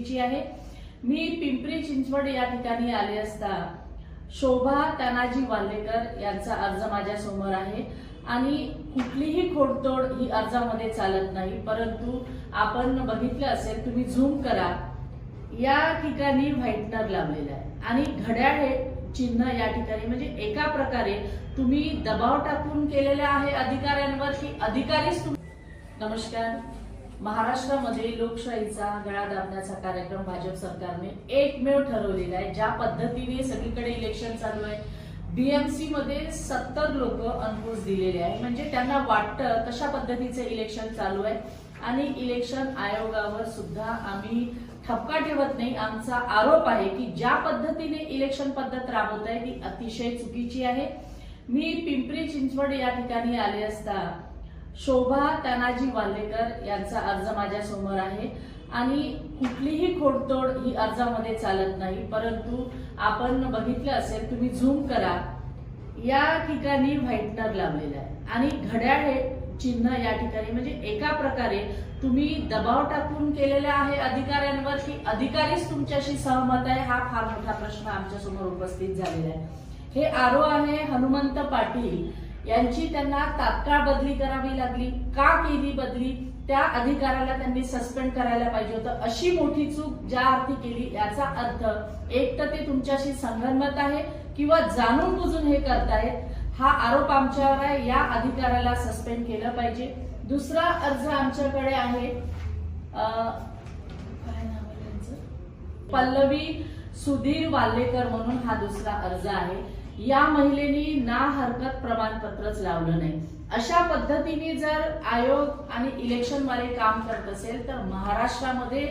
चुकीची आहे। मी पिंपरी चिंचवड या ठिकाणी आले असता शोभा तानाजी वाल्लेकर यांचा अर्ज माझ्या समोर आहे आणि कुठलीही खोडतोड ही अर्जामध्ये चालत नाही, परंतु आपण बघितलं असेल, तुम्ही झूम करा, या ठिकाणी व्हाईटनर लावलेलं आहे आणि घड्याळ हे चिन्ह या ठिकाणी, म्हणजे एका प्रकारे तुम्ही दबाव टाकून केलेले आहे अधिकाऱ्यांवर की अधिकारीच नमस्कार। महाराष्ट्रामध्ये लोकशाहीचा गळा दाबण्याचा कार्यक्रम भाजप सरकारने एकमेव ठरवलेला आहे। ज्या पद्धतीने सगळीकडे इलेक्शन चालू आहे, बीएमसी मध्ये 70 लोक अंकुश दिलेले आहे, म्हणजे त्यांना वाटतं तशा पद्धतीचे इलेक्शन चालू आहे आणि इलेक्शन आयोगावर सुद्धा आम्ही ठपका ठेवत नाही। आमचा आरोप आहे की ज्या पद्धतीने इलेक्शन पद्धत राबवत आहे ती अतिशय चुकीची आहे। मी पिंपरी चिंचवड या ठिकाणी आले असता शोभा तानाजी वाल्लेकर यांचा अर्ज माझ्या समोर आहे आणि कुठलीही खोडतोड ही अर्जामध्ये चालत नाही, परंतु आपण बघितलं असेल, तुम्ही झूम करा, या ठिकाणी व्हाईटनर लावलेलं आहे आणि घड्याळ हे चिन्ह या ठिकाणी, म्हणजे एका प्रकारे तुम्ही दबाव टाकून केलेले आहे अधिकाऱ्यांवर की अधिकारीच तुमच्याशी सहमत आहे, हा फार मोठा प्रश्न आमच्या समोर उपस्थित झालेला आहे। हे आरो आहे हनुमंत पाटील यांची, त्यांना तात्काळ बदली करावी लागली, का केली बदली? त्या अधिकाऱ्याला त्यांनी सस्पेंड करायला पाहिजे होतं। अशी मोठी चूक ज्या अर्थी केली याचा अर्थ एक तर ते तुमच्याशी संगनमत आहे किंवा जाणून बुजून हे करतायत, हा आरोप आमच्यावर आहे। या अधिकाऱ्याला सस्पेंड केलं पाहिजे। दुसरा अर्ज आमच्याकडे आहे, काय नाव आहे त्यांचं, पल्लवी सुधीर वाल्लेकर म्हणून हा दुसरा अर्ज आहे। या महिलेनी ना हरकत प्रमाणपत्रच लावलं नाही। अशा पद्धतीने जर आयोग आणि इलेक्शन वाले काम करत असेल तर महाराष्ट्रामध्ये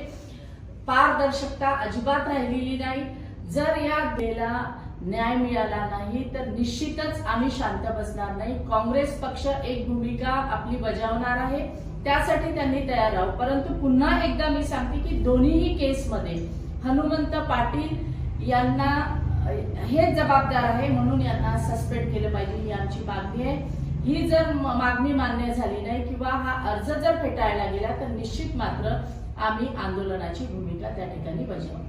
पारदर्शकता अजिबात राहिलेली नाही। जर या देला न्याय मिळाला नाही तर निश्चितच आम्ही शांत बसणार नाही। काँग्रेस पक्ष एक भूमिका आपली बजावणार आहे, त्यासाठी त्यांनी तयार राहावं। परंतु पुन्हा एकदा मी सांगते की दोन्हीही केसमध्ये हनुमंत पाटील यांना हे जबाबदार आहे, म्हणून यांना सस्पेंड केलं पाहिजे, ही आमची मागणी आहे। ही जर मागणी मान्य झाली नाही किंवा हा अर्ज जर फेटाळला गेला तर निश्चित मात्र आम्ही आंदोलनाची भूमिका त्या ठिकाणी बजावू।